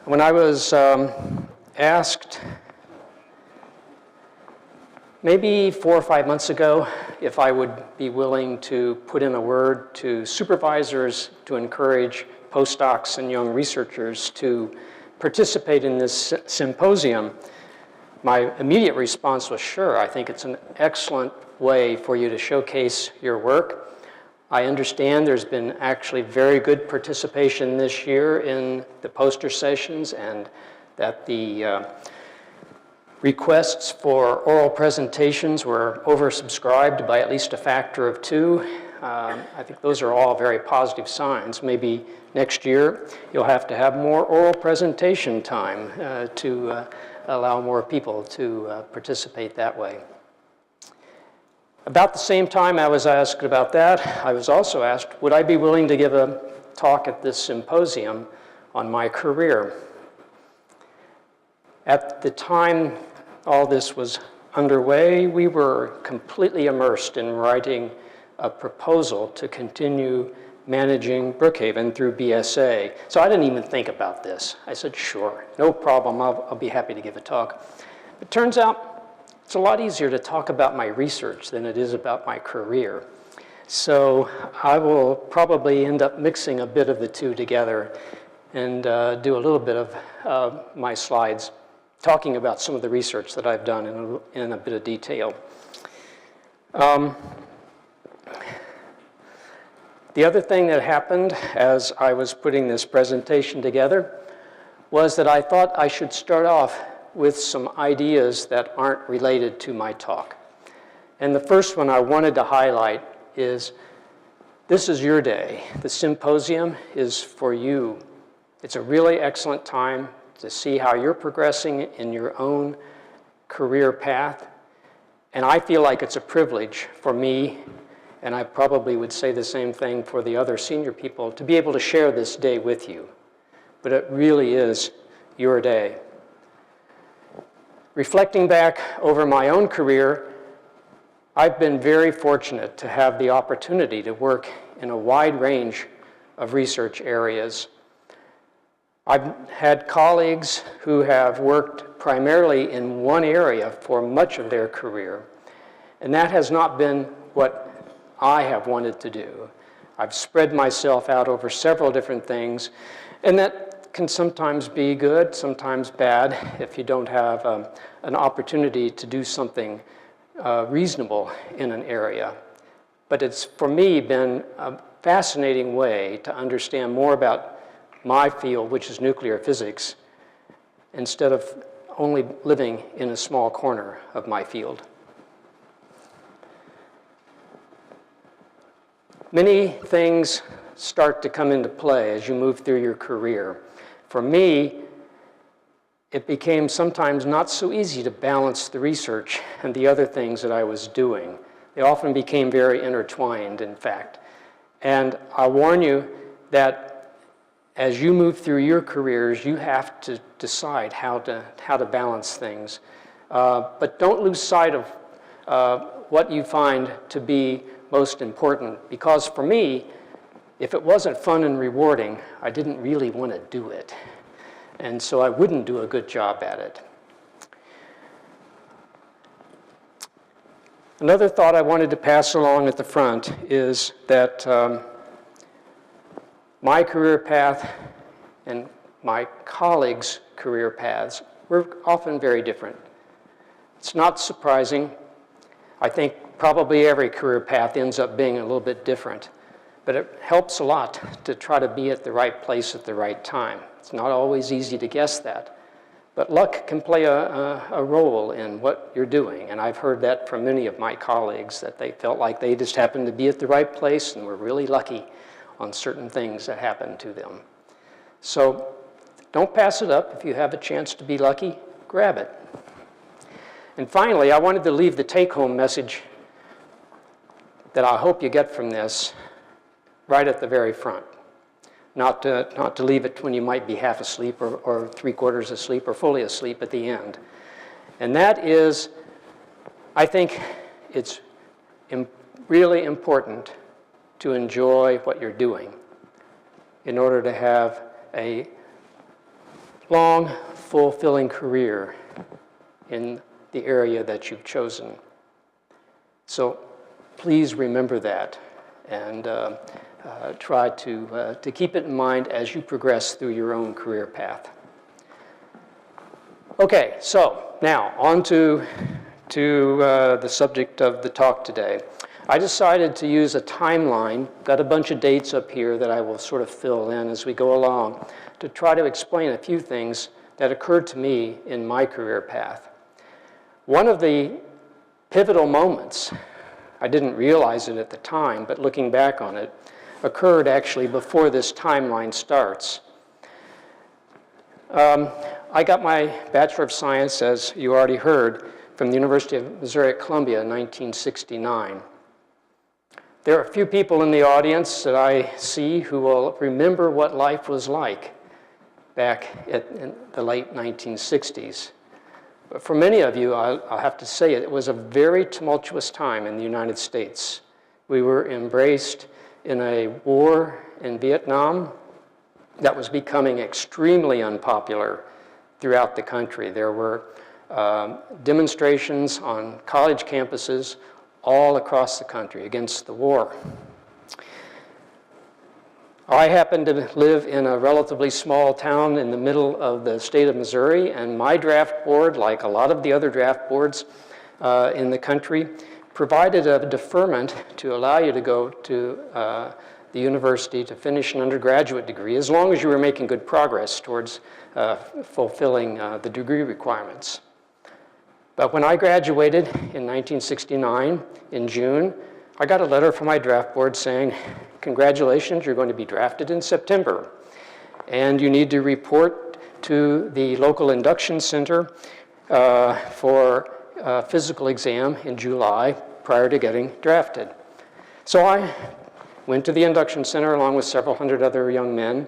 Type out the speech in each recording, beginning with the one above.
When I was asked maybe 4 or 5 months ago if I would be willing to put in a word to supervisors to encourage postdocs and young researchers to participate in this symposium, my immediate response was sure. I think it's an excellent way for you to showcase your work. I understand there's been actually very good participation this year in the poster sessions, and that the requests for oral presentations were oversubscribed by at least a factor of 2. I think those are all very positive signs. Maybe next year you'll have to have more oral presentation time to allow more people to participate that way. About the same time I was asked about that, I was also asked, would I be willing to give a talk at this symposium on my career? At the time all this was underway, we were completely immersed in writing a proposal to continue managing Brookhaven through BSA. So I didn't even think about this. I said, sure, no problem, I'll be happy to give a talk. It turns out it's a lot easier to talk about my research than it is about my career. So I will probably end up mixing a bit of the two together and do a little bit of my slides talking about some of the research that I've done in a bit of detail. The other thing that happened as I was putting this presentation together was that I thought I should start off with some ideas that aren't related to my talk. And the first one I wanted to highlight is, this is your day. The symposium is for you. It's a really excellent time to see how you're progressing in your own career path. And I feel like it's a privilege for me, and I probably would say the same thing for the other senior people, to be able to share this day with you. But it really is your day. Reflecting back over my own career, I've been very fortunate to have the opportunity to work in a wide range of research areas. I've had colleagues who have worked primarily in one area for much of their career, and that has not been what I have wanted to do. I've spread myself out over several different things, and that can sometimes be good, sometimes bad, if you don't have an opportunity to do something reasonable in an area. But it's, for me, been a fascinating way to understand more about my field, which is nuclear physics, instead of only living in a small corner of my field. Many things start to come into play as you move through your career. For me, it became sometimes not so easy to balance the research and the other things that I was doing. They often became very intertwined, in fact. And I warn you that as you move through your careers, you have to decide how to balance things. But don't lose sight of what you find to be most important. Because for me, if it wasn't fun and rewarding, I didn't really want to do it. And so I wouldn't do a good job at it. Another thought I wanted to pass along at the front is that my career path and my colleagues' career paths were often very different. It's not surprising. I think probably every career path ends up being a little bit different. But it helps a lot to try to be at the right place at the right time. It's not always easy to guess that. But luck can play a role in what you're doing. And I've heard that from many of my colleagues, that they felt like they just happened to be at the right place and were really lucky on certain things that happened to them. So don't pass it up. If you have a chance to be lucky, grab it. And finally, I wanted to leave the take-home message that I hope you get from this right at the very front. Not to leave it when you might be half asleep or 3/4 asleep or fully asleep at the end. And that is, I think it's really important to enjoy what you're doing in order to have a long, fulfilling career in the area that you've chosen. So please remember that and try to keep it in mind as you progress through your own career path. Okay, so now on to the subject of the talk today. I decided to use a timeline, got a bunch of dates up here that I will sort of fill in as we go along, to try to explain a few things that occurred to me in my career path. One of the pivotal moments, I didn't realize it at the time, but looking back on it, occurred actually before this timeline starts. I got my Bachelor of Science, as you already heard, from the University of Missouri at Columbia in 1969. There are a few people in the audience that I see who will remember what life was like back in the late 1960s. But for many of you, I'll have to say it was a very tumultuous time in the United States. We were embraced in a war in Vietnam that was becoming extremely unpopular throughout the country. There were demonstrations on college campuses all across the country against the war. I happen to live in a relatively small town in the middle of the state of Missouri, and my draft board, like a lot of the other draft boards in the country, provided a deferment to allow you to go to the university to finish an undergraduate degree, as long as you were making good progress towards fulfilling the degree requirements. But when I graduated in 1969, in June, I got a letter from my draft board saying, congratulations, you're going to be drafted in September. And you need to report to the local induction center for a physical exam in July prior to getting drafted. So I went to the induction center along with several hundred other young men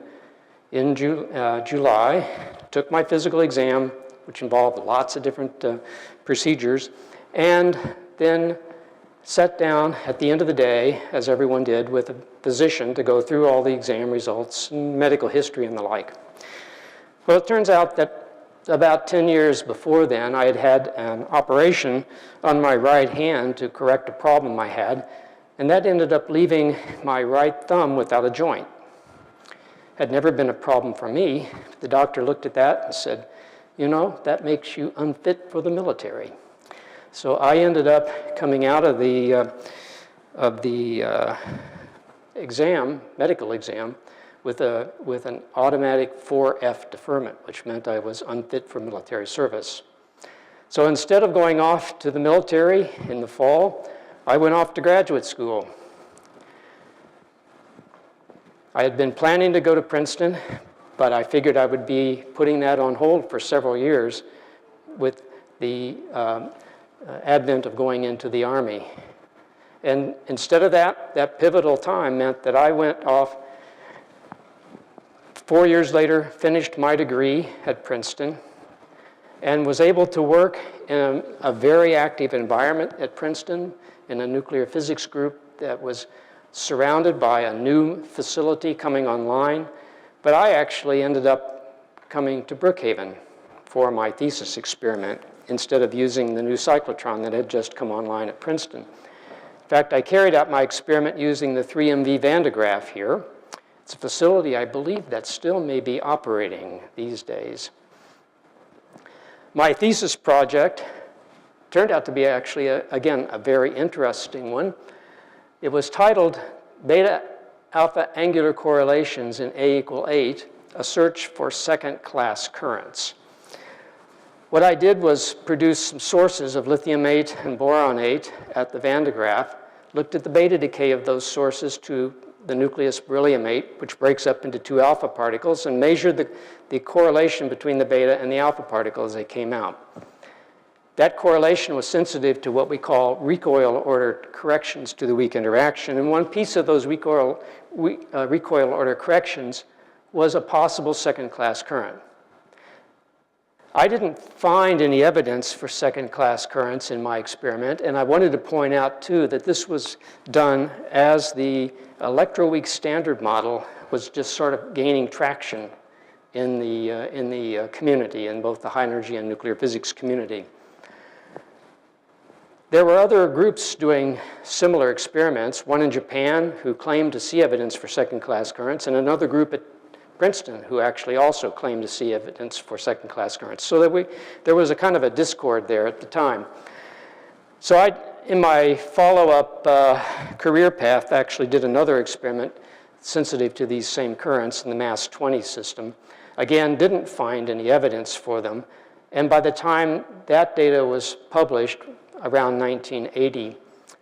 in July, took my physical exam, which involved lots of different procedures, and then sat down at the end of the day, as everyone did, with a physician to go through all the exam results, and medical history and the like. Well, it turns out that about 10 years before then, I had had an operation on my right hand to correct a problem I had, and that ended up leaving my right thumb without a joint. Had never been a problem for me. The doctor looked at that and said, you know, that makes you unfit for the military. So I ended up coming out of the exam, medical exam, with an automatic 4F deferment, which meant I was unfit for military service. So instead of going off to the military in the fall, I went off to graduate school. I had been planning to go to Princeton, but I figured I would be putting that on hold for several years with the advent of going into the Army. And instead of that pivotal time meant that I went off 4 years later, finished my degree at Princeton, and was able to work in a very active environment at Princeton in a nuclear physics group that was surrounded by a new facility coming online. But I actually ended up coming to Brookhaven for my thesis experiment instead of using the new cyclotron that had just come online at Princeton. In fact, I carried out my experiment using the 3MV Van de Graaff here. It's a facility I believe that still may be operating these days. My thesis project turned out to be actually, again, a very interesting one. It was titled Beta-Alpha Angular Correlations in A=8, a search for second-class currents. What I did was produce some sources of lithium-8 and boron-8 at the Van de Graaff, looked at the beta decay of those sources to the nucleus beryllium-8, which breaks up into 2 alpha particles, and measured the correlation between the beta and the alpha particles as they came out. That correlation was sensitive to what we call recoil-ordered corrections to the weak interaction, and one piece of those recoil-order corrections was a possible second-class current. I didn't find any evidence for second-class currents in my experiment, and I wanted to point out, too, that this was done as the electroweak standard model was just sort of gaining traction in the community, in both the high energy and nuclear physics community. There were other groups doing similar experiments, one in Japan who claimed to see evidence for second-class currents, and another group at Princeton who actually also claimed to see evidence for second-class currents. So that there was a kind of a discord there at the time. So in my follow-up career path, actually did another experiment sensitive to these same currents in the mass 20 system. Again, didn't find any evidence for them. And by the time that data was published, around 1980,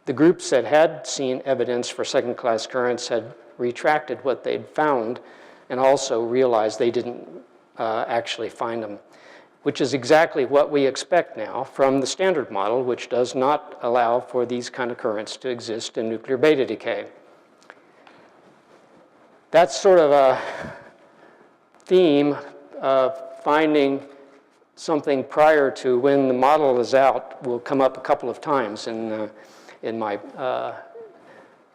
the groups that had seen evidence for second-class currents had retracted what they'd found and also realized they didn't actually find them, which is exactly what we expect now from the standard model, which does not allow for these kind of currents to exist in nuclear beta decay. That's sort of a theme of finding something prior to when the model is out will come up a couple of times in my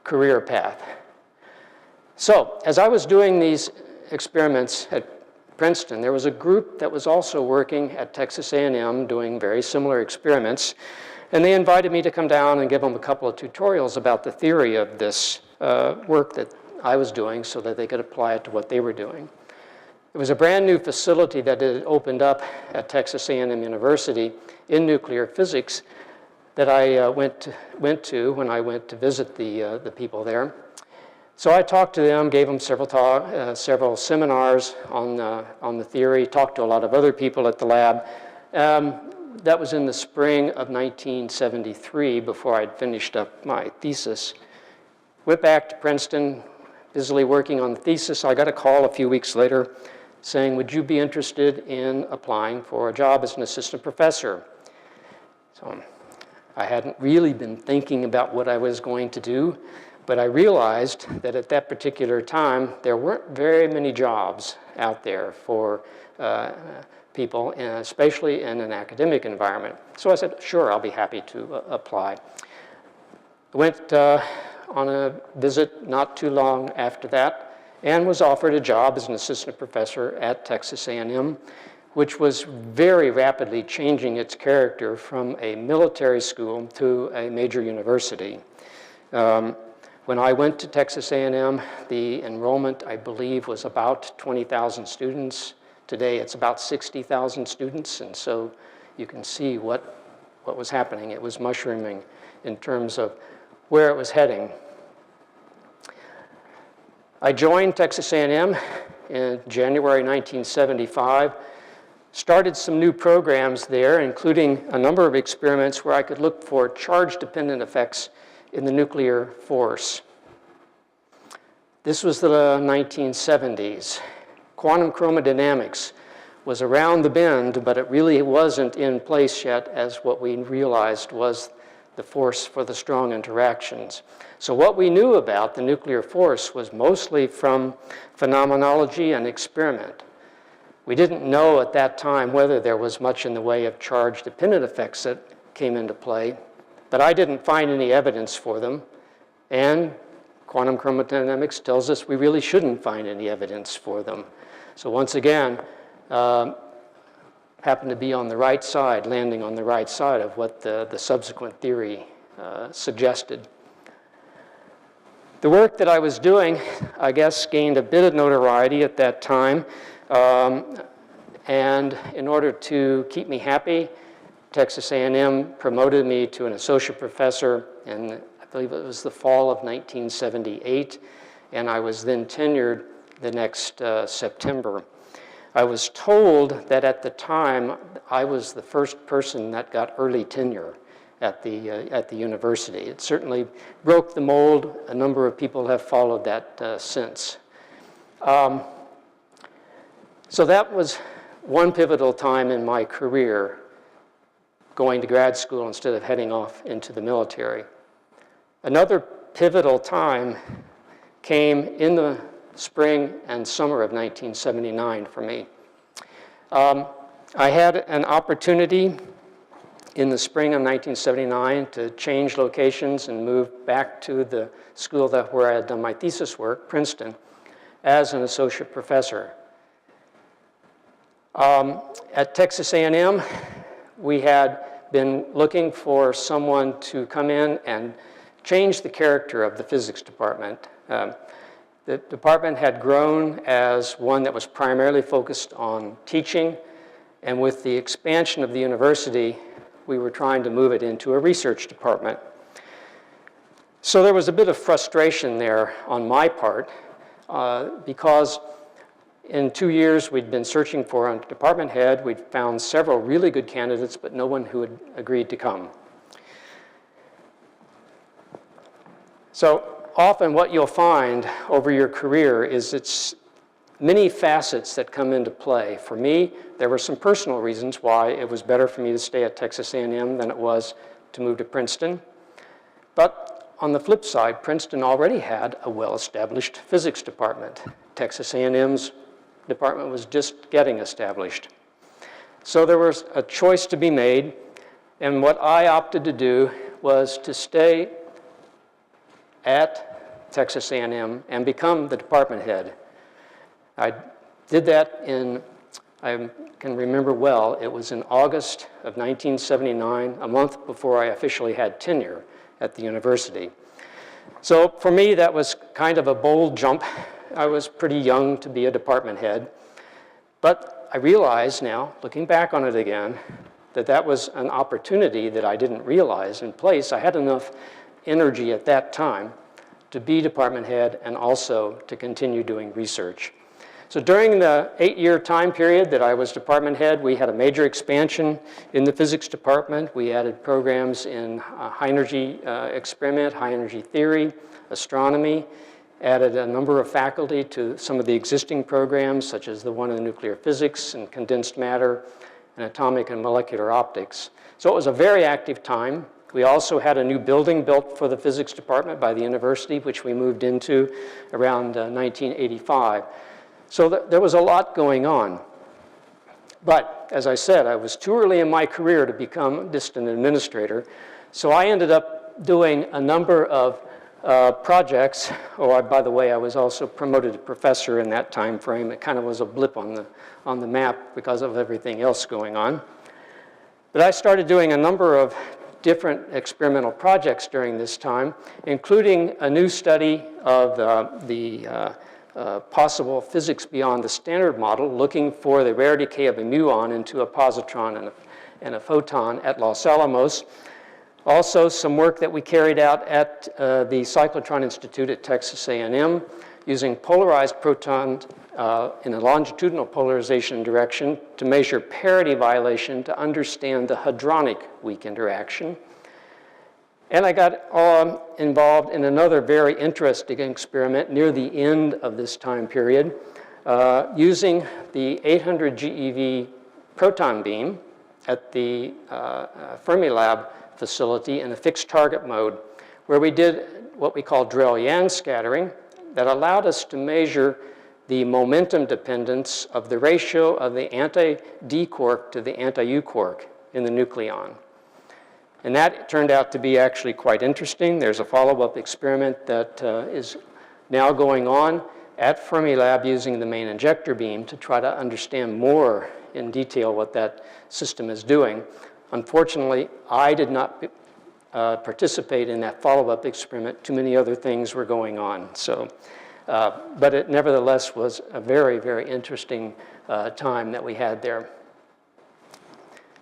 career path. So as I was doing these experiments at Princeton, there was a group that was also working at Texas A&M doing very similar experiments, and they invited me to come down and give them a couple of tutorials about the theory of this work that I was doing so that they could apply it to what they were doing. It was a brand new facility that had opened up at Texas A&M University in nuclear physics that I went to when I went to visit the people there. So I talked to them, gave them several seminars on the theory, talked to a lot of other people at the lab. That was in the spring of 1973 before I'd finished up my thesis. Went back to Princeton, busily working on the thesis. I got a call a few weeks later saying, would you be interested in applying for a job as an assistant professor? So I hadn't really been thinking about what I was going to do, but I realized that at that particular time, there weren't very many jobs out there for people, especially in an academic environment. So I said, sure, I'll be happy to apply. I went on a visit not too long after that, and was offered a job as an assistant professor at Texas A&M, which was very rapidly changing its character from a military school to a major university. When I went to Texas A&M, the enrollment, I believe, was about 20,000 students. Today, it's about 60,000 students, and so you can see what was happening. It was mushrooming in terms of where it was heading. I joined Texas A&M in January 1975, started some new programs there, including a number of experiments where I could look for charge-dependent effects in the nuclear force. This was the 1970s. Quantum chromodynamics was around the bend, but it really wasn't in place yet as what we realized was the force for the strong interactions. So what we knew about the nuclear force was mostly from phenomenology and experiment. We didn't know at that time whether there was much in the way of charge-dependent effects that came into play, but I didn't find any evidence for them, and quantum chromodynamics tells us we really shouldn't find any evidence for them. So once again, happened to be on the right side, landing on the right side of what the subsequent theory suggested. The work that I was doing, I guess, gained a bit of notoriety at that time. And in order to keep me happy, Texas A&M promoted me to an associate professor in, I believe it was the fall of 1978, and I was then tenured the next September. I was told that at the time, I was the first person that got early tenure at the university. It certainly broke the mold. A number of people have followed that since. So that was one pivotal time in my career, going to grad school instead of heading off into the military. Another pivotal time came in the spring and summer of 1979 for me. I had an opportunity in the spring of 1979 to change locations and move back to the school where I had done my thesis work, Princeton, as an associate professor. At Texas A&M, we had been looking for someone to come in and change the character of the physics department. The department had grown as one that was primarily focused on teaching, and with the expansion of the university, we were trying to move it into a research department. So there was a bit of frustration there on my part, because in 2 years we'd been searching for a department head. We'd found several really good candidates, but no one who had agreed to come. So often what you'll find over your career is it's many facets that come into play. For me, there were some personal reasons why it was better for me to stay at Texas A&M than it was to move to Princeton. But on the flip side, Princeton already had a well-established physics department. Texas A&M's department was just getting established. So there was a choice to be made, and what I opted to do was to stay at Texas A&M and become the department head. I did that I can remember well, it was in August of 1979, a month before I officially had tenure at the university. So for me, that was kind of a bold jump. I was pretty young to be a department head, but I realize now, looking back on it again, that that was an opportunity that I didn't realize in place. I had enough energy at that time to be department head and also to continue doing research. So during the 8-year time period that I was department head, we had a major expansion in the physics department. We added programs in high energy experiment, high energy theory, astronomy, added a number of faculty to some of the existing programs, such as the one in nuclear physics and condensed matter and atomic and molecular optics. So it was a very active time. We also had a new building built for the physics department by the university, which we moved into around 1985. So there was a lot going on. But as I said, I was too early in my career to become just an administrator. So I ended up doing a number of projects. Oh, by the way, I was also promoted to professor in that time frame. It kind of was a blip on the map because of everything else going on. But I started doing a number of different experimental projects during this time, including a new study of the possible physics beyond the standard model, looking for the rare decay of a muon into a positron and a photon at Los Alamos. Also, some work that we carried out at the Cyclotron Institute at Texas A&M, using polarized protons in a longitudinal polarization direction to measure parity violation to understand the hadronic weak interaction. And I got involved in another very interesting experiment near the end of this time period, using the 800 GeV proton beam at the Fermilab facility in a fixed target mode, where we did what we call Drell-Yan scattering that allowed us to measure the momentum dependence of the ratio of the anti-D quark to the anti-U quark in the nucleon. And that turned out to be actually quite interesting. There's a follow-up experiment that is now going on at Fermilab using the main injector beam to try to understand more in detail what that system is doing. Unfortunately, I did not participate in that follow-up experiment. Too many other things were going on. So, but it nevertheless was a very, very interesting time that we had there.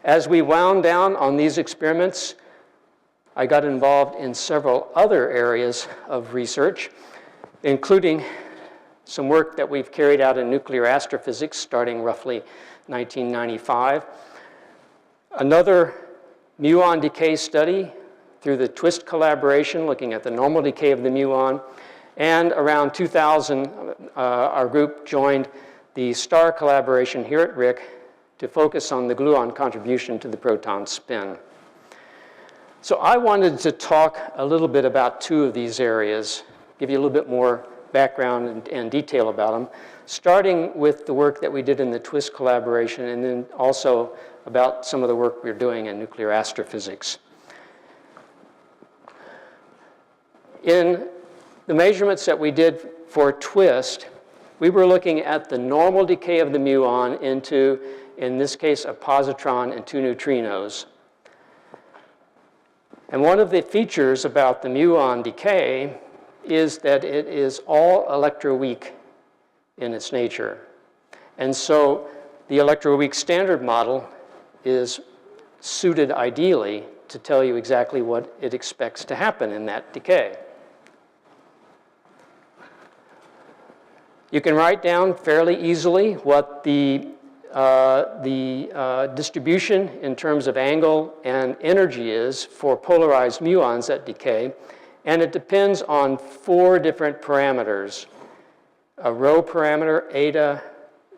As we wound down on these experiments, I got involved in several other areas of research, including some work that we've carried out in nuclear astrophysics starting roughly 1995. Another muon decay study through the TWIST collaboration, looking at the normal decay of the muon. And around 2000, our group joined the STAR collaboration here at RIC to focus on the gluon contribution to the proton spin. So I wanted to talk a little bit about two of these areas, give you a little bit more background and detail about them, starting with the work that we did in the TWIST collaboration, and then also about some of the work we're doing in nuclear astrophysics. In the measurements that we did for TWIST, We were looking at the normal decay of the muon into, in this case, a positron and 2 neutrinos. And one of the features about the muon decay is that it is all electroweak in its nature. And so the electroweak standard model is suited ideally to tell you exactly what it expects to happen in that decay. You can write down fairly easily what the distribution in terms of angle and energy is for polarized muons at decay, and it depends on 4 different parameters. A rho parameter, eta,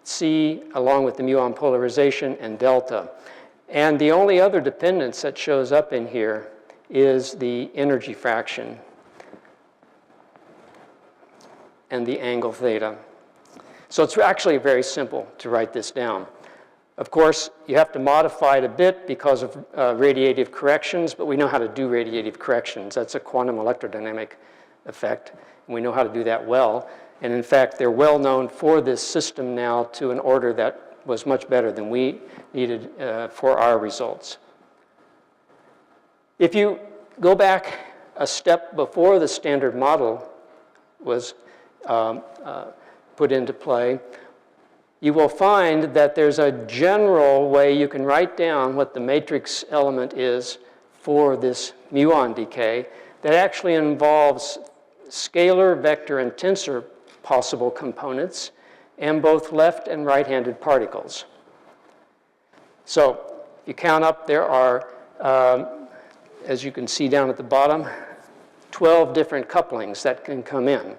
C, along with the muon polarization, and delta. And the only other dependence that shows up in here is the energy fraction and the angle theta. So it's actually very simple to write this down. Of course, you have to modify it a bit because of radiative corrections, but we know how to do radiative corrections. That's a quantum electrodynamic effect, and we know how to do that well. And in fact, they're well known for this system now to an order that was much better than we needed for our results. If you go back a step before the standard model was put into play, you will find that there's a general way you can write down what the matrix element is for this muon decay that actually involves scalar, vector, and tensor possible components and both left and right-handed particles. So you count up, there are, as you can see down at the bottom, 12 different couplings that can come in.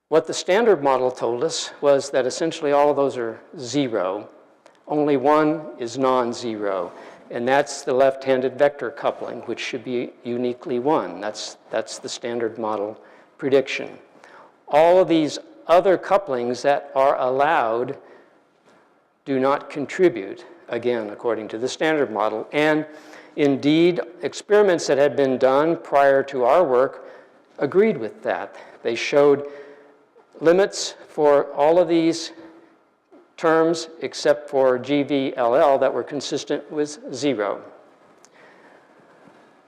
What the standard model told us was that essentially all of those are 0. Only one is non-zero, and that's the left-handed vector coupling, which should be uniquely 1. That's the standard model prediction. All of these other couplings that are allowed do not contribute, again, according to the standard model. And indeed, experiments that had been done prior to our work agreed with that. They showed limits for all of these terms except for GVLL that were consistent with 0.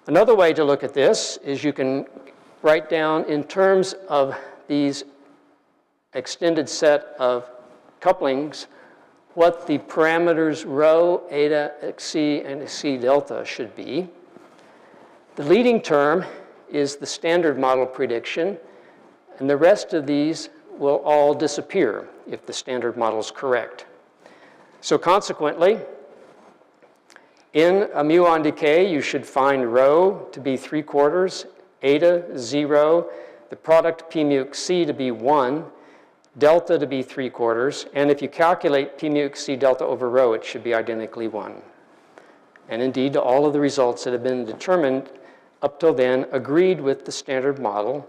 Another way to look at this is you can write down in terms of these extended set of couplings what the parameters rho, eta, xc, and xc delta should be. The leading term is the standard model prediction, and the rest of these will all disappear if the standard model is correct. So consequently, in a muon decay, you should find rho to be 3/4, eta 0, the product p mu xc to be 1, delta to be 3/4, and if you calculate p mu xc delta over rho, it should be identically 1. And indeed, all of the results that have been determined up till then agreed with the standard model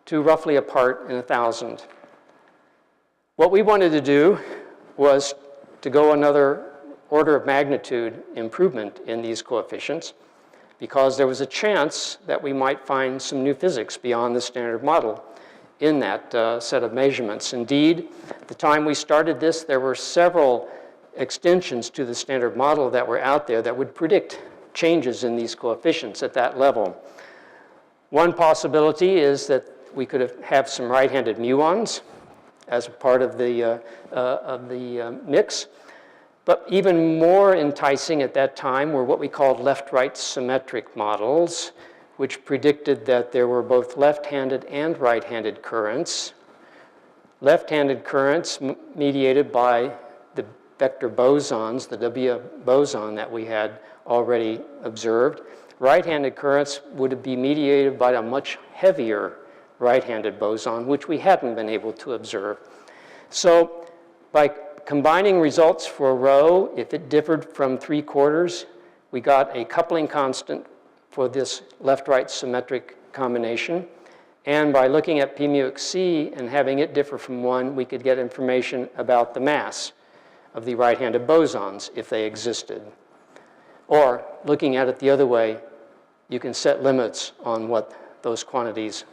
to roughly a part in 1,000. What we wanted to do was to go another order of magnitude improvement in these coefficients because there was a chance that we might find some new physics beyond the standard model in that set of measurements. Indeed, at the time we started this, there were several extensions to the standard model that were out there that would predict changes in these coefficients at that level. One possibility is that we could have some right-handed muons as a part of the mix. But even more enticing at that time were what we called left-right symmetric models, which predicted that there were both left-handed and right-handed currents. Left-handed currents mediated by the vector bosons, the W boson that we had already observed. Right-handed currents would be mediated by a much heavier right-handed boson, which we hadn't been able to observe. So by combining results for rho, if it differed from 3/4, we got a coupling constant for this left-right symmetric combination. And by looking at p mu xc and having it differ from 1, we could get information about the mass of the right-handed bosons if they existed. Or looking at it the other way, you can set limits on what those quantities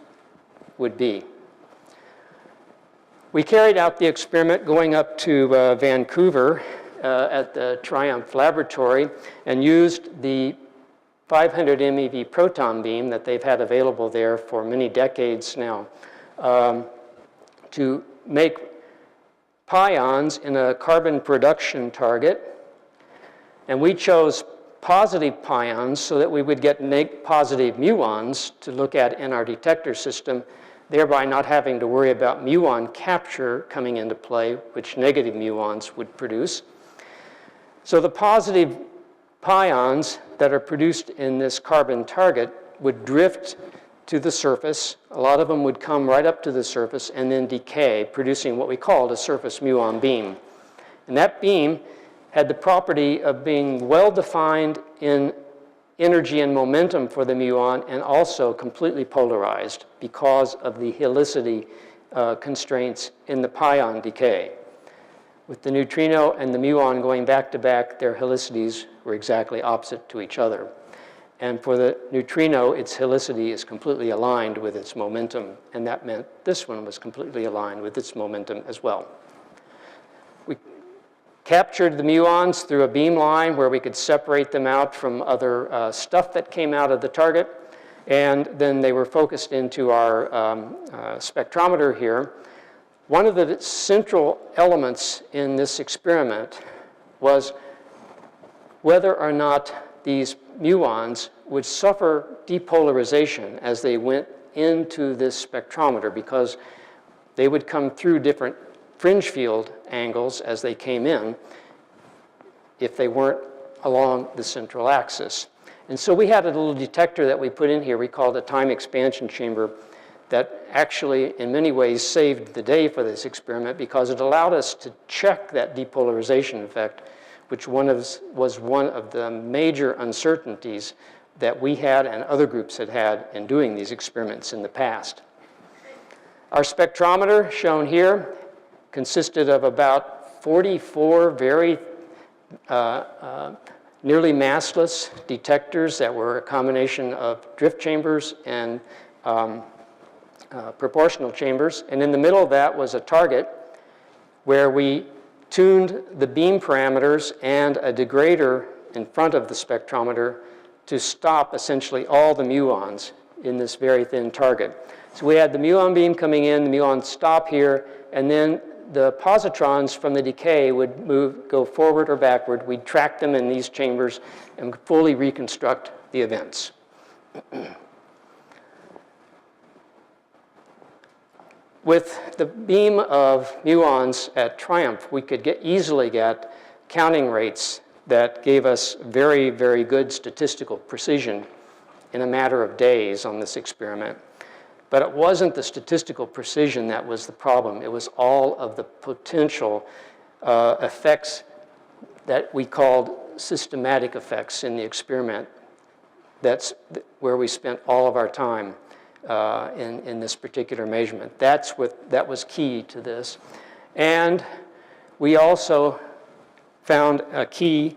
would be. We carried out the experiment going up to Vancouver at the Triumph Laboratory and used the 500 MeV proton beam that they've had available there for many decades now to make pions in a carbon production target. And we chose positive pions so that we would get positive muons to look at in our detector system, thereby not having to worry about muon capture coming into play, which negative muons would produce. So the positive pions that are produced in this carbon target would drift to the surface. A lot of them would come right up to the surface and then decay, producing what we called a surface muon beam. And that beam had the property of being well-defined in energy and momentum for the muon and also completely polarized because of the helicity constraints in the pion decay. With the neutrino and the muon going back to back, their helicities were exactly opposite to each other. And for the neutrino, its helicity is completely aligned with its momentum, and that meant this one was completely aligned with its momentum as well. We captured the muons through a beam line where we could separate them out from other stuff that came out of the target, and then they were focused into our spectrometer here. One of the central elements in this experiment was whether or not these muons would suffer depolarization as they went into this spectrometer, because they would come through different fringe field angles as they came in if they weren't along the central axis. And so we had a little detector that we put in here we called a time expansion chamber that actually in many ways saved the day for this experiment, because it allowed us to check that depolarization effect, which was one of the major uncertainties that we had and other groups had had in doing these experiments in the past. Our spectrometer, shown here, consisted of about 44 very nearly massless detectors that were a combination of drift chambers and proportional chambers. And in the middle of that was a target where we tuned the beam parameters and a degrader in front of the spectrometer to stop essentially all the muons in this very thin target. So we had the muon beam coming in, the muons stop here, and then the positrons from the decay would go forward or backward. We'd track them in these chambers and fully reconstruct the events. With the beam of muons at Triumph, we could easily get counting rates that gave us very, very good statistical precision in a matter of days on this experiment. But it wasn't the statistical precision that was the problem. It was all of the potential effects that we called systematic effects in the experiment. That's where we spent all of our time in this particular measurement. That was key to this. And we also found a key,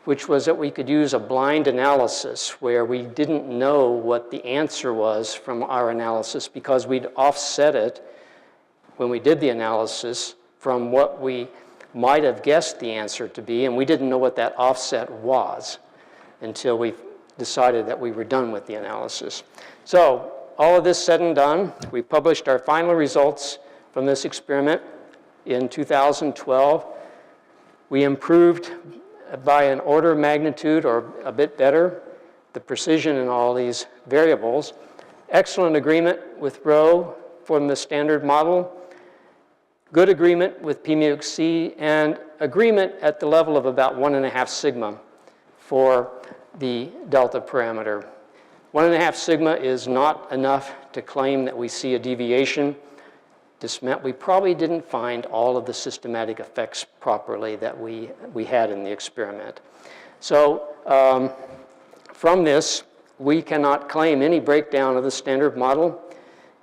which was that we could use a blind analysis where we didn't know what the answer was from our analysis, because we'd offset it when we did the analysis from what we might have guessed the answer to be, and we didn't know what that offset was until we decided that we were done with the analysis. So all of this said and done, we published our final results from this experiment in 2012. We improved by an order of magnitude or a bit better the precision in all these variables. Excellent agreement with rho from the standard model. Good agreement with P mu C, and agreement at the level of about 1.5 sigma for the delta parameter. 1.5 sigma is not enough to claim that we see a deviation. This meant we probably didn't find all of the systematic effects properly that we had in the experiment. So from this, we cannot claim any breakdown of the standard model.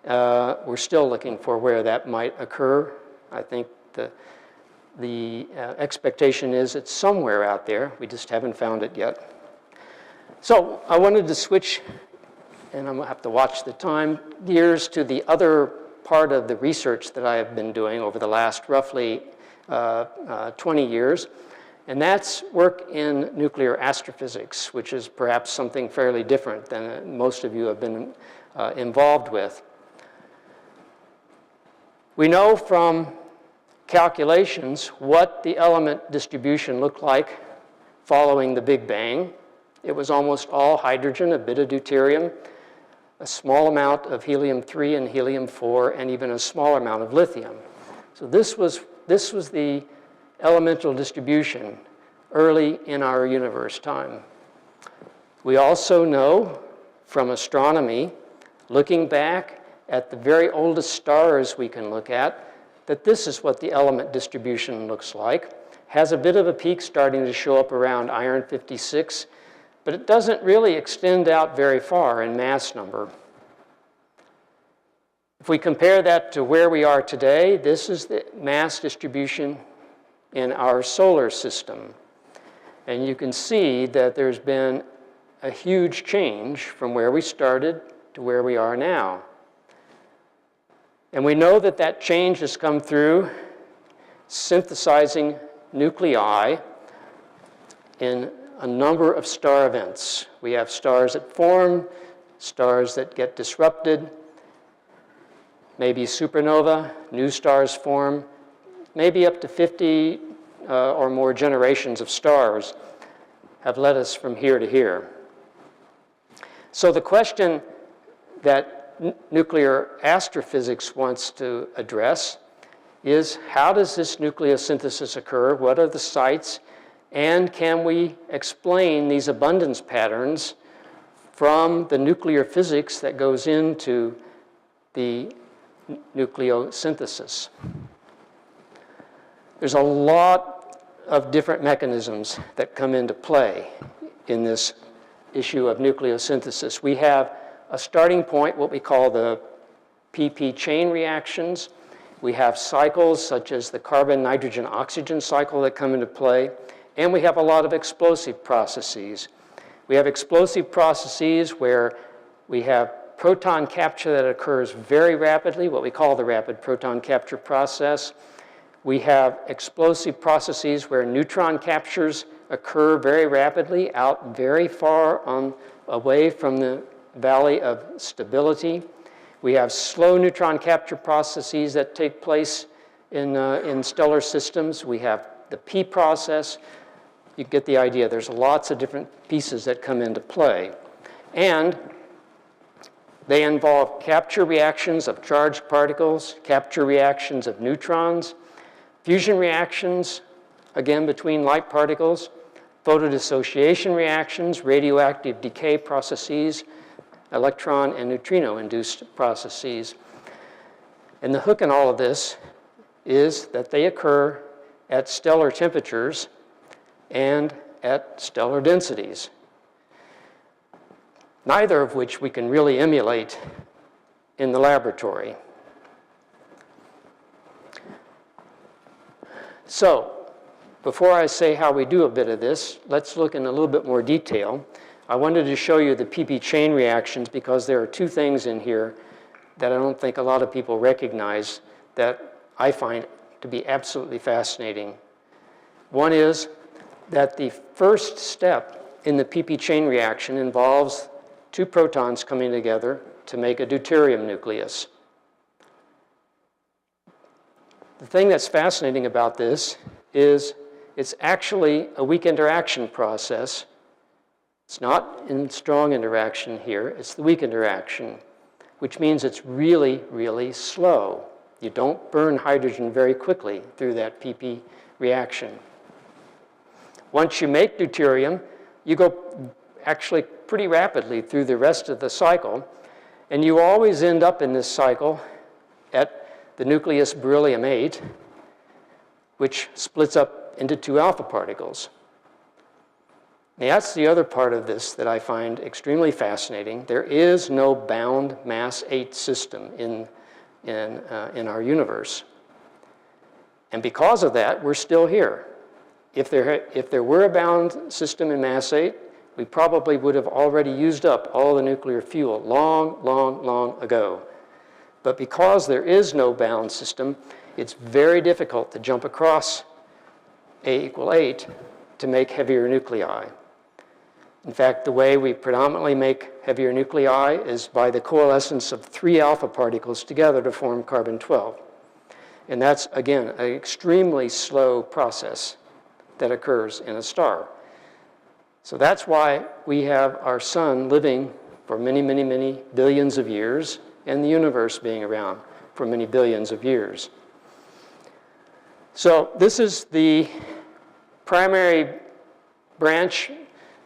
We're still looking for where that might occur. I think the expectation is it's somewhere out there. We just haven't found it yet. So I wanted to switch, and I'm going to have to watch the time, gears to the other part of the research that I have been doing over the last roughly 20 years, and that's work in nuclear astrophysics, which is perhaps something fairly different than most of you have been involved with. We know from calculations what the element distribution looked like following the Big Bang. It was almost all hydrogen, a bit of deuterium, a small amount of helium-3 and helium-4, and even a smaller amount of lithium. So this was the elemental distribution early in our universe time. We also know from astronomy, looking back at the very oldest stars we can look at, that this is what the element distribution looks like. Has a bit of a peak starting to show up around iron 56, but it doesn't really extend out very far in mass number. If we compare that to where we are today, this is the mass distribution in our solar system. And you can see that there's been a huge change from where we started to where we are now. And we know that that change has come through synthesizing nuclei in a number of star events. We have stars that form, stars that get disrupted, maybe supernova, new stars form, maybe up to 50 or more generations of stars have led us from here to here. So the question that nuclear astrophysics wants to address is, how does this nucleosynthesis occur? What are the sites? And can we explain these abundance patterns from the nuclear physics that goes into the nucleosynthesis? There's a lot of different mechanisms that come into play in this issue of nucleosynthesis. We have a starting point, what we call the PP chain reactions. We have cycles such as the carbon-nitrogen-oxygen cycle that come into play, and we have a lot of explosive processes. We have explosive processes where we have proton capture that occurs very rapidly, what we call the rapid proton capture process. We have explosive processes where neutron captures occur very rapidly, out very far away from the valley of stability. We have slow neutron capture processes that take place in stellar systems. We have the P process. You get the idea. There's lots of different pieces that come into play. And they involve capture reactions of charged particles, capture reactions of neutrons, fusion reactions, again, between light particles, photodissociation reactions, radioactive decay processes, electron and neutrino-induced processes. And the hook in all of this is that they occur at stellar temperatures and at stellar densities, neither of which we can really emulate in the laboratory. So, before I say how we do a bit of this, let's look in a little bit more detail. I wanted to show you the PP chain reactions because there are two things in here that I don't think a lot of people recognize that I find to be absolutely fascinating. One is that the first step in the PP chain reaction involves two protons coming together to make a deuterium nucleus. The thing that's fascinating about this is it's actually a weak interaction process. It's not in strong interaction here, it's the weak interaction, which means it's really, really slow. You don't burn hydrogen very quickly through that PP reaction. Once you make deuterium, you go actually pretty rapidly through the rest of the cycle, and you always end up in this cycle at the nucleus beryllium-8, which splits up into two alpha particles. Now, that's the other part of this that I find extremely fascinating. There is no bound mass 8 system in our universe. And because of that, we're still here. If there were a bound system in mass 8, we probably would have already used up all the nuclear fuel long, long, long ago. But because there is no bound system, it's very difficult to jump across A = 8 to make heavier nuclei. In fact, the way we predominantly make heavier nuclei is by the coalescence of 3 alpha particles together to form carbon-12. And that's, again, an extremely slow process that occurs in a star. So that's why we have our sun living for many, many, many billions of years, and the universe being around for many billions of years. So this is the primary branch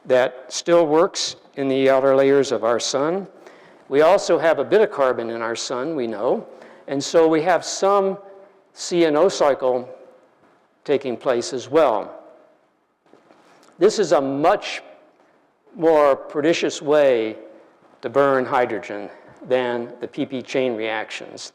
that still works in the outer layers of our sun. We also have a bit of carbon in our sun, we know, and so we have some C&O cycle taking place as well. This is a much more pernicious way to burn hydrogen than the PP chain reactions.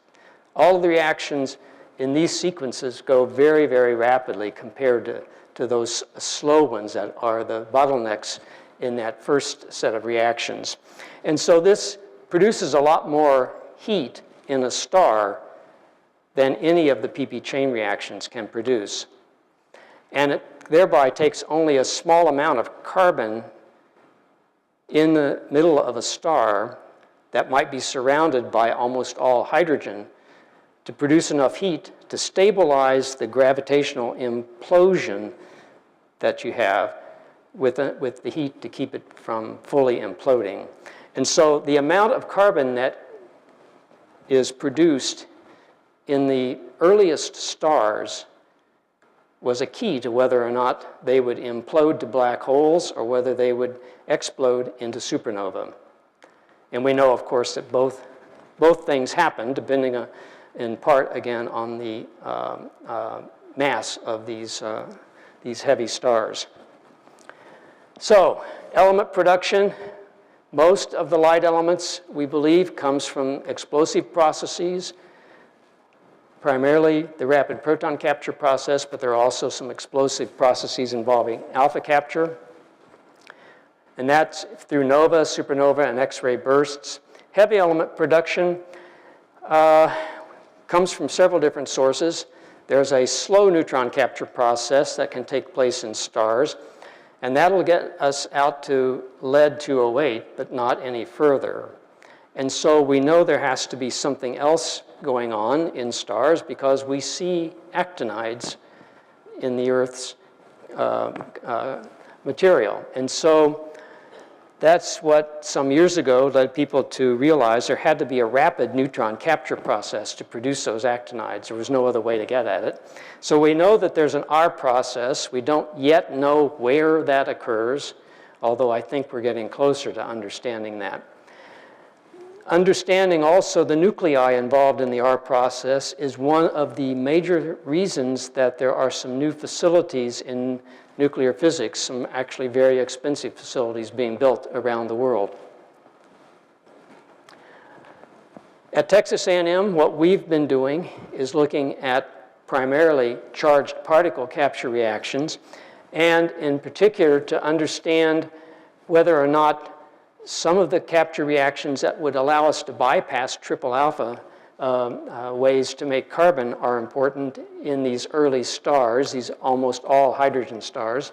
All of the reactions in these sequences go very, very rapidly compared to those slow ones that are the bottlenecks in that first set of reactions. And so this produces a lot more heat in a star than any of the PP chain reactions can produce. And it thereby takes only a small amount of carbon in the middle of a star that might be surrounded by almost all hydrogen to produce enough heat to stabilize the gravitational implosion that you have with the heat to keep it from fully imploding. And so the amount of carbon that is produced in the earliest stars was a key to whether or not they would implode to black holes or whether they would explode into supernova. And we know, of course, that both things happen, depending in part, again, on the mass of these heavy stars. So, element production. Most of the light elements, we believe, comes from explosive processes, primarily the rapid proton capture process, but there are also some explosive processes involving alpha capture. And that's through nova, supernova, and X-ray bursts. Heavy element production comes from several different sources. There's a slow neutron capture process that can take place in stars, and that'll get us out to lead-208, but not any further. And so we know there has to be something else going on in stars because we see actinides in the Earth's material. And so that's what some years ago led people to realize there had to be a rapid neutron capture process to produce those actinides. There was no other way to get at it. So we know that there's an R process. We don't yet know where that occurs, although I think we're getting closer to understanding that. Understanding also the nuclei involved in the R process is one of the major reasons that there are some new facilities in nuclear physics, some actually very expensive facilities being built around the world. At Texas A&M, what we've been doing is looking at primarily charged particle capture reactions, and in particular to understand whether or not some of the capture reactions that would allow us to bypass triple alpha ways to make carbon are important in these early stars, these almost all hydrogen stars.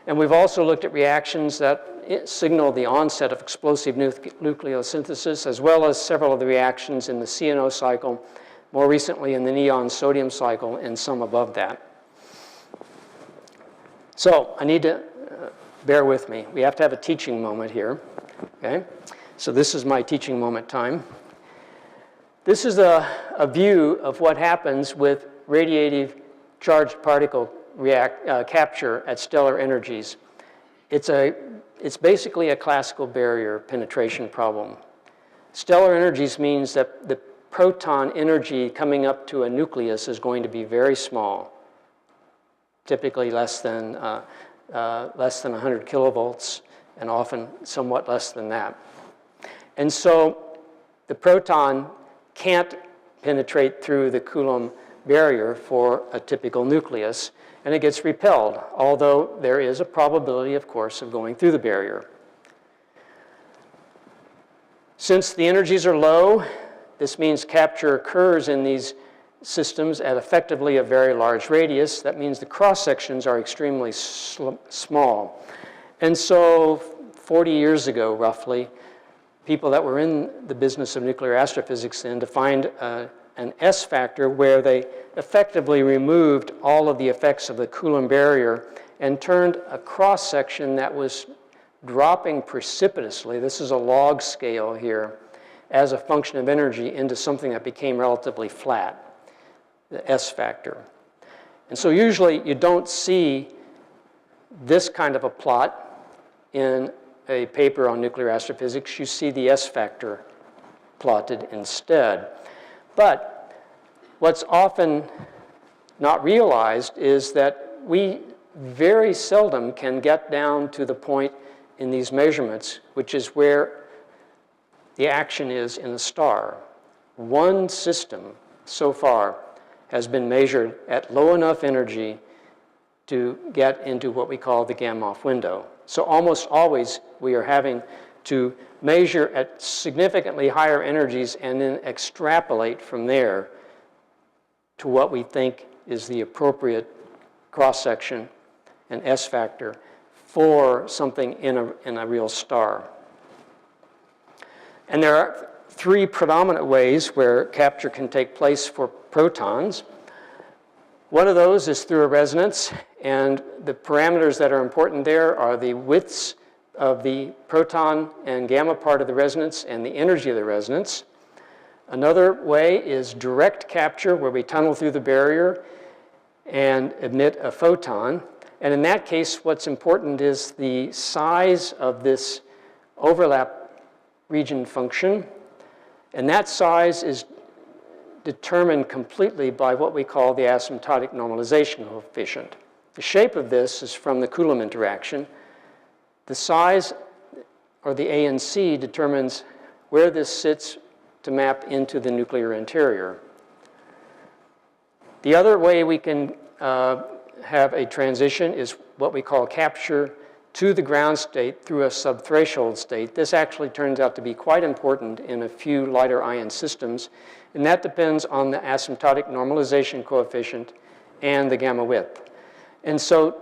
And we've also looked at reactions that signal the onset of explosive nucleosynthesis, as well as several of the reactions in the C&O cycle, more recently in the neon sodium cycle, and some above that. So I need to bear with me. We have to have a teaching moment here. Okay? So this is my teaching moment time. This is a view of what happens with radiative charged particle capture at stellar energies. It's basically a classical barrier penetration problem. Stellar energies means that the proton energy coming up to a nucleus is going to be very small, typically less than 100 kilovolts, and often somewhat less than that. And so the proton can't penetrate through the Coulomb barrier for a typical nucleus, and it gets repelled, although there is a probability, of course, of going through the barrier. Since the energies are low, This means capture occurs in these systems at effectively a very large radius. That means the cross-sections are extremely small. And so 40 years ago, roughly, people that were in the business of nuclear astrophysics then defined an S factor where they effectively removed all of the effects of the Coulomb barrier and turned a cross-section that was dropping precipitously, this is a log scale here, as a function of energy into something that became relatively flat, the S factor. And so usually you don't see this kind of a plot in a paper on nuclear astrophysics. You see the S factor plotted instead. But what's often not realized is that we very seldom can get down to the point in these measurements, which is where the action is in a star. One system so far has been measured at low enough energy to get into what we call the gamma-off window. So almost always we are having to measure at significantly higher energies and then extrapolate from there to what we think is the appropriate cross-section and S factor for something in a real star. And there are three predominant ways where capture can take place for protons. One of those is through a resonance, and the parameters that are important there are the widths of the proton and gamma part of the resonance and the energy of the resonance. Another way is direct capture, where we tunnel through the barrier and emit a photon. And in that case, what's important is the size of this overlap region function. And that size is determined completely by what we call the asymptotic normalization coefficient. The shape of this is from the Coulomb interaction. The size, or the ANC, determines where this sits to map into the nuclear interior. The other way we can have a transition is what we call capture to the ground state through a subthreshold state. This actually turns out to be quite important in a few lighter ion systems, and that depends on the asymptotic normalization coefficient and the gamma width. And so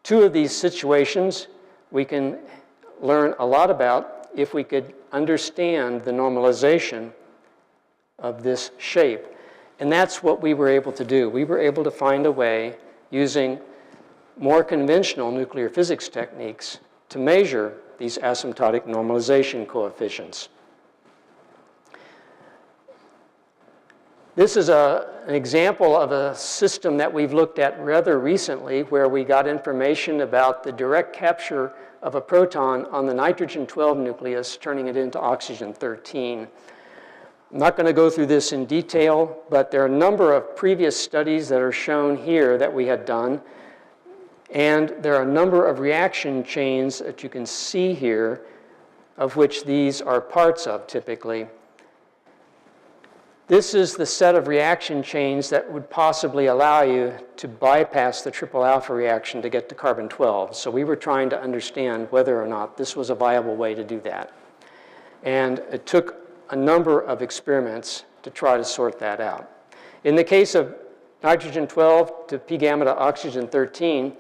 two of these situations we can learn a lot about if we could understand the normalization of this shape. And that's what we were able to do. We were able to find a way using more conventional nuclear physics techniques to measure these asymptotic normalization coefficients. This is an example of a system that we've looked at rather recently, where we got information about the direct capture of a proton on the nitrogen-12 nucleus, turning it into oxygen-13. I'm not going to go through this in detail, but there are a number of previous studies that are shown here that we had done. And there are a number of reaction chains that you can see here, of which these are parts of typically. This is the set of reaction chains that would possibly allow you to bypass the triple alpha reaction to get to carbon-12. So we were trying to understand whether or not this was a viable way to do that. And it took a number of experiments to try to sort that out. In the case of nitrogen-12 to p gamma to oxygen-13,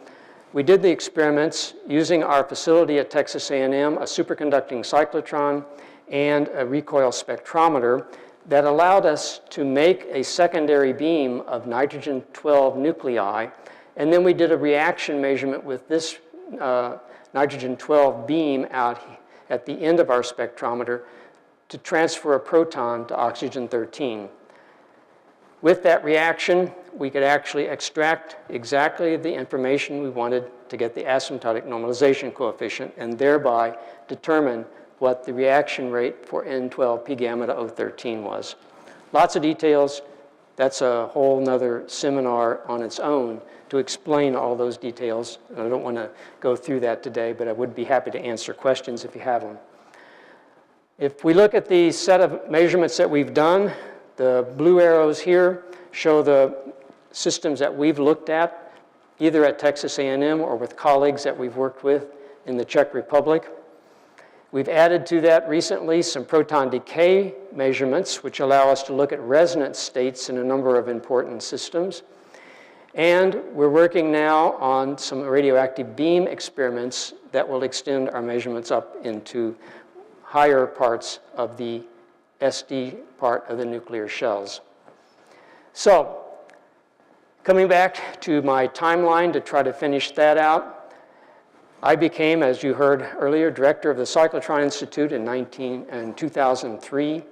we did the experiments using our facility at Texas A&M, a superconducting cyclotron, and a recoil spectrometer that allowed us to make a secondary beam of nitrogen-12 nuclei. And then we did a reaction measurement with this nitrogen-12 beam out at the end of our spectrometer to transfer a proton to oxygen-13. With that reaction, we could actually extract exactly the information we wanted to get the asymptotic normalization coefficient and thereby determine what the reaction rate for N12 p gamma to O13 was. Lots of details. That's a whole nother seminar on its own to explain all those details. And I don't want to go through that today, but I would be happy to answer questions if you have them. If we look at the set of measurements that we've done, the blue arrows here show the systems that we've looked at, either at Texas A&M or with colleagues that we've worked with in the Czech Republic. We've added to that recently some proton decay measurements, which allow us to look at resonance states in a number of important systems. And we're working now on some radioactive beam experiments that will extend our measurements up into higher parts of the SD part of the nuclear shells. So, coming back to my timeline to try to finish that out, I became, as you heard earlier, director of the Cyclotron Institute in 2003.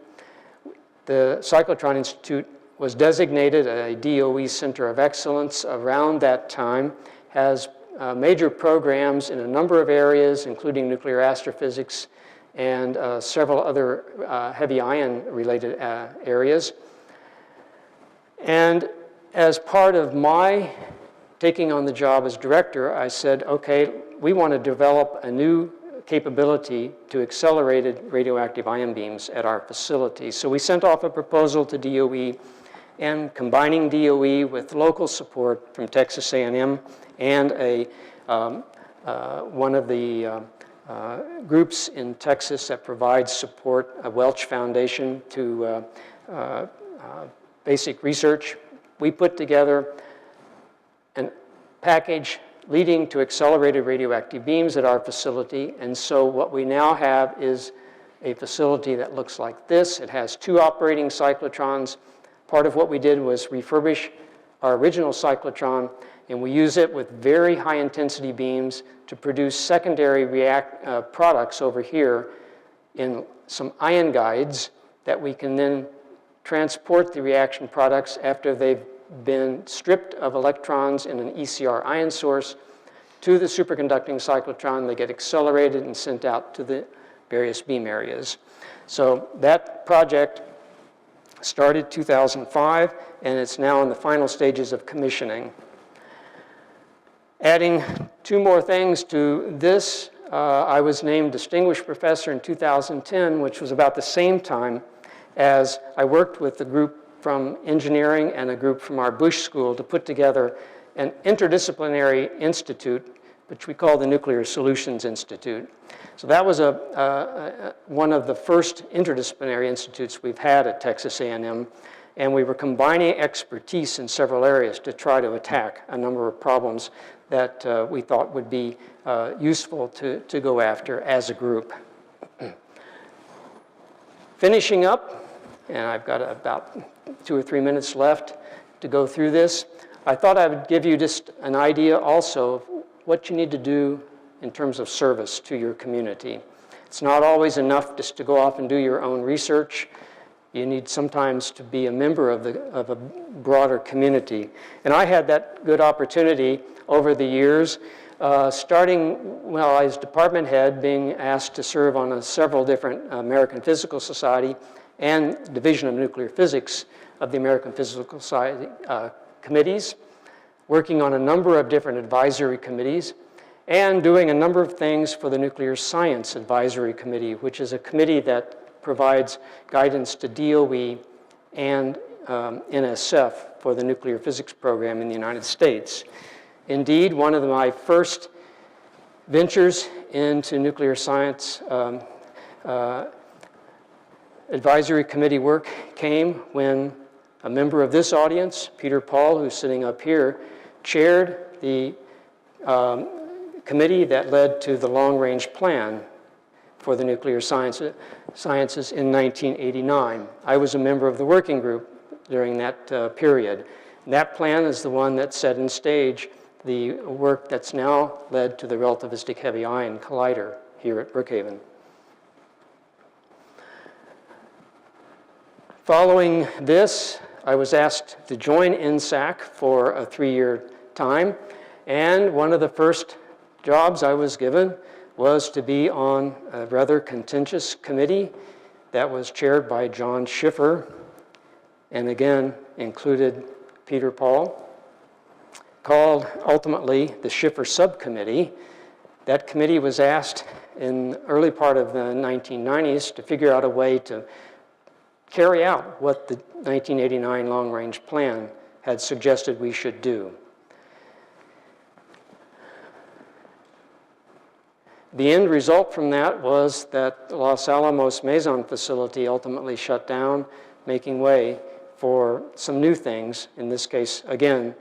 The Cyclotron Institute was designated a DOE Center of Excellence around that time, has major programs in a number of areas, including nuclear astrophysics and several other heavy ion-related areas. And as part of my taking on the job as director, I said, okay, we want to develop a new capability to accelerated radioactive ion beams at our facility. So we sent off a proposal to DOE, and combining DOE with local support from Texas A&M and one of the groups in Texas that provides support, a Welch Foundation to basic research, we put together a package leading to accelerated radioactive beams at our facility. And so what we now have is a facility that looks like this. It has 2 operating cyclotrons. Part of what we did was refurbish our original cyclotron, and we use it with very high intensity beams to produce secondary products over here in some ion guides that we can then transport the reaction products after they've been stripped of electrons in an ECR ion source to the superconducting cyclotron. They get accelerated and sent out to the various beam areas. So that project started 2005, and it's now in the final stages of commissioning. Adding 2 more things to this, I was named Distinguished Professor in 2010, which was about the same time as I worked with the group from engineering and a group from our Bush School to put together an interdisciplinary institute, which we call the Nuclear Solutions Institute. So that was one of the first interdisciplinary institutes we've had at Texas A&M, and we were combining expertise in several areas to try to attack a number of problems that we thought would be useful to go after as a group. Finishing up, and I've got about 2 or 3 minutes left to go through this, I thought I would give you just an idea also of what you need to do in terms of service to your community. It's not always enough just to go off and do your own research. You need sometimes to be a member of a broader community. And I had that good opportunity over the years, starting when I was department head, being asked to serve on several different American Physical Society and Division of Nuclear Physics of the American Physical Society committees, working on a number of different advisory committees, and doing a number of things for the Nuclear Science Advisory Committee, which is a committee that provides guidance to DOE and NSF for the nuclear physics program in the United States. Indeed, one of my first ventures into nuclear science advisory committee work came when a member of this audience, Peter Paul, who's sitting up here, chaired the committee that led to the long-range plan for the nuclear sciences in 1989. I was a member of the working group during that period. And that plan is the one that set in stage the work that's now led to the relativistic heavy ion collider here at Brookhaven. Following this, I was asked to join NSAC for a 3-year time, and one of the first jobs I was given was to be on a rather contentious committee that was chaired by John Schiffer, and again included Peter Paul, called ultimately the Schiffer Subcommittee. That committee was asked in the early part of the 1990s to figure out a way to carry out what the 1989 long-range plan had suggested we should do. The end result from that was that the Los Alamos Meson facility ultimately shut down, making way for some new things, in this case, again,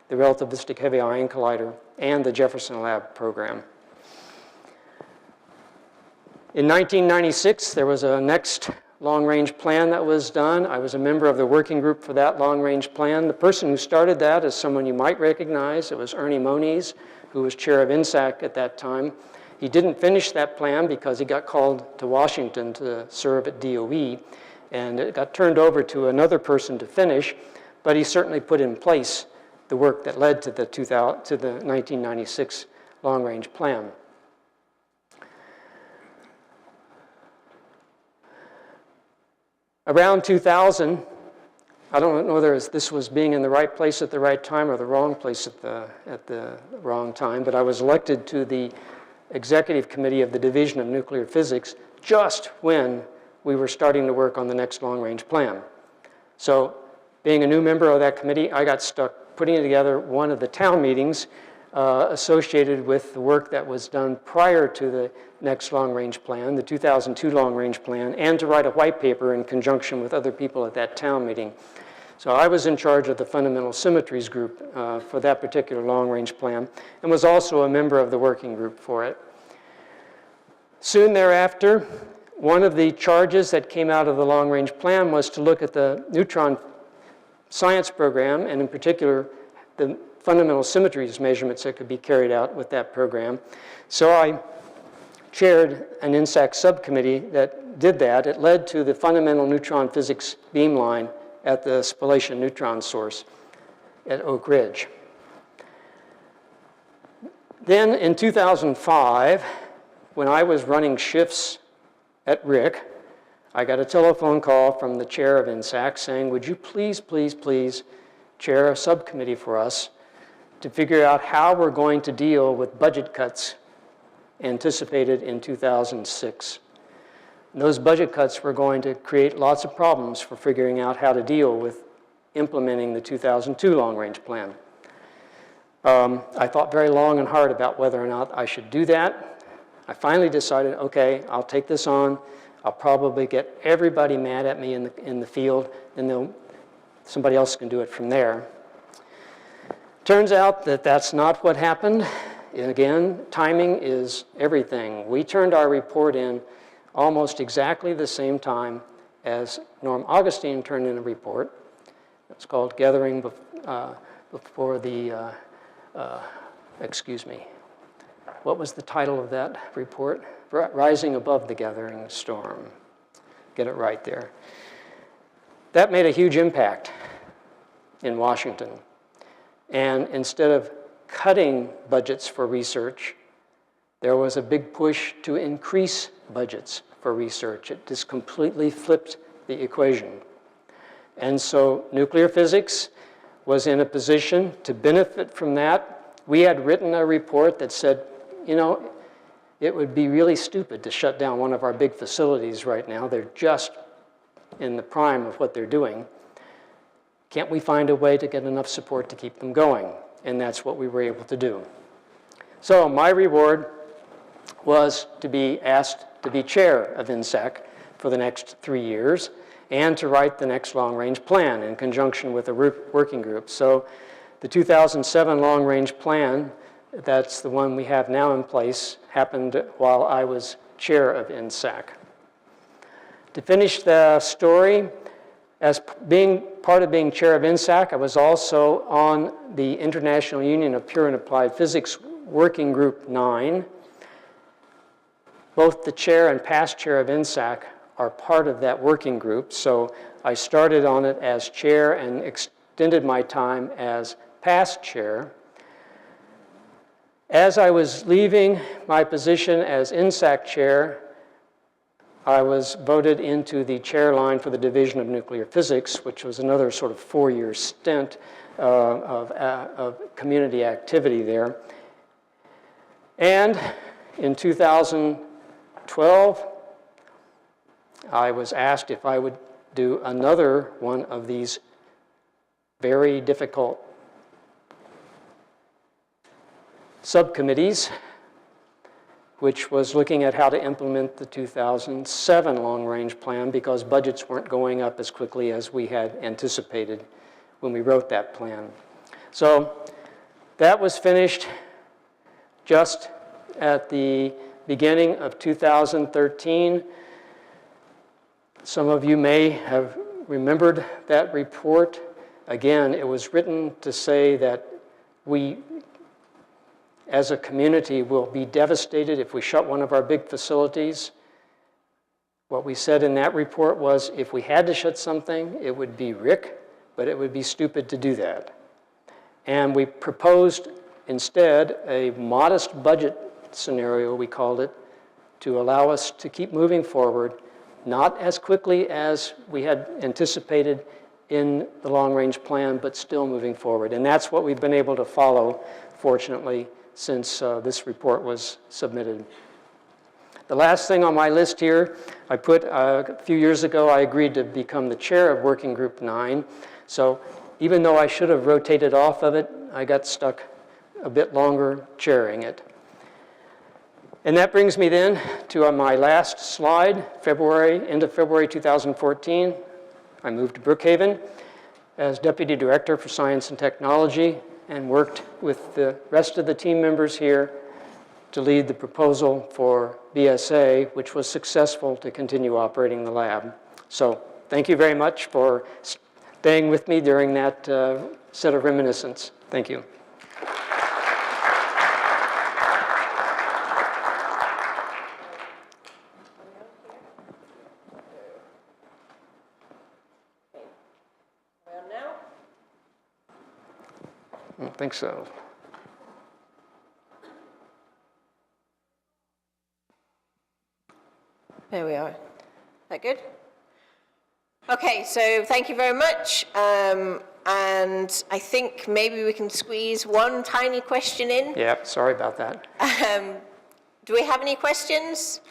the relativistic heavy ion collider and the Jefferson Lab program. In 1996, there was a next long-range plan that was done. I was a member of the working group for that long-range plan. The person who started that is someone you might recognize. It was Ernie Moniz, who was chair of INSAC at that time. He didn't finish that plan because he got called to Washington to serve at DOE, and it got turned over to another person to finish, but he certainly put in place the work that led to the 1996 long-range plan. Around 2000, I don't know whether this was being in the right place at the right time or the wrong place at the wrong time, but I was elected to the executive committee of the Division of Nuclear Physics just when we were starting to work on the next long-range plan. So being a new member of that committee, I got stuck putting together one of the town meetings associated with the work that was done prior to the next long-range plan, the 2002 long-range plan, and to write a white paper in conjunction with other people at that town meeting. So I was in charge of the fundamental symmetries group for that particular long-range plan and was also a member of the working group for it. Soon thereafter, one of the charges that came out of the long-range plan was to look at the neutron science program, and in particular, the fundamental symmetries measurements that could be carried out with that program. So I chaired an INSAC subcommittee that did that. It led to the fundamental neutron physics beamline at the spallation neutron source at Oak Ridge. Then in 2005, when I was running shifts at RIC, I got a telephone call from the chair of INSAC saying, would you please chair a subcommittee for us to figure out how we're going to deal with budget cuts anticipated in 2006. And those budget cuts were going to create lots of problems for figuring out how to deal with implementing the 2002 long-range plan. I thought very long and hard about whether or not I should do that. I finally decided, okay, I'll take this on. I'll probably get everybody mad at me in the field, and somebody else can do it from there. Turns out that that's not what happened. Again, timing is everything. We turned our report in almost exactly the same time as Norm Augustine turned in a report. It's called Gathering Before the, excuse me, what was the title of that report? Rising Above the Gathering Storm. Get it right there. That made a huge impact in Washington. And instead of cutting budgets for research, there was a big push to increase budgets for research. It just completely flipped the equation. And so nuclear physics was in a position to benefit from that. We had written a report that said, you know, it would be really stupid to shut down one of our big facilities right now. They're just in the prime of what they're doing. Can't we find a way to get enough support to keep them going? And that's what we were able to do. So my reward was to be asked to be chair of INSAC for the next 3 years and to write the next long-range plan in conjunction with a working group. So the 2007 long-range plan, that's the one we have now in place, happened while I was chair of INSAC. To finish the story, as being part of being chair of INSAC, I was also on the International Union of Pure and Applied Physics Working Group 9. Both the chair and past chair of INSAC are part of that working group, so I started on it as chair and extended my time as past chair. As I was leaving my position as INSAC chair, I was voted into the chair line for the Division of Nuclear Physics, which was another sort of 4-year stint of community activity there. And in 2012, I was asked if I would do another one of these very difficult subcommittees which was looking at how to implement the 2007 long-range plan because budgets weren't going up as quickly as we had anticipated when we wrote that plan. So that was finished just at the beginning of 2013. Some of you may have remembered that report. Again, it was written to say that we, as a community, will be devastated if we shut one of our big facilities. What we said in that report was if we had to shut something, it would be RIC, but it would be stupid to do that. And we proposed instead a modest budget scenario, we called it, to allow us to keep moving forward, not as quickly as we had anticipated in the long-range plan, but still moving forward. And that's what we've been able to follow, fortunately, since this report was submitted. The last thing on my list here, I put a few years ago, I agreed to become the chair of Working Group 9. So even though I should have rotated off of it, I got stuck a bit longer chairing it. And that brings me then to my last slide, end of February 2014. I moved to Brookhaven as Deputy Director for Science and Technology and worked with the rest of the team members here to lead the proposal for BSA, which was successful to continue operating the lab. So thank you very much for staying with me during that set of reminiscence. Thank you. I don't think so. There we are. Is that good? Okay, so thank you very much. And I think maybe we can squeeze one tiny question in. Yeah, sorry about that. Do we have any questions?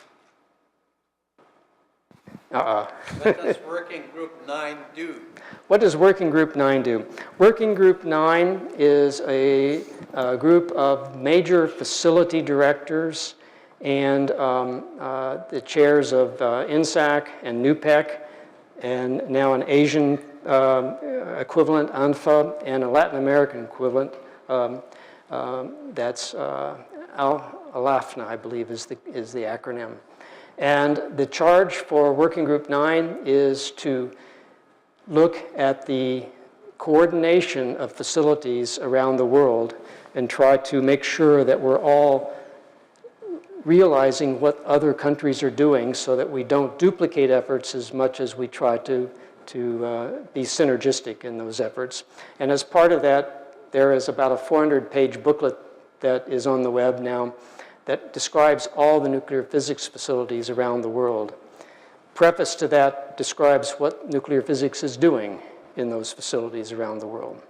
What does Working Group 9 do? What does Working Group 9 do? Working Group 9 is a group of major facility directors and the chairs of INSAC and NUPEC, and now an Asian equivalent, ANFA, and a Latin American equivalent, that's ALAFNA, I believe is the acronym. And the charge for Working Group 9 is to look at the coordination of facilities around the world and try to make sure that we're all realizing what other countries are doing so that we don't duplicate efforts as much as we try to be synergistic in those efforts. And as part of that, there is about a 400-page booklet that is on the web now that describes all the nuclear physics facilities around the world. Preface to that describes what nuclear physics is doing in those facilities around the world.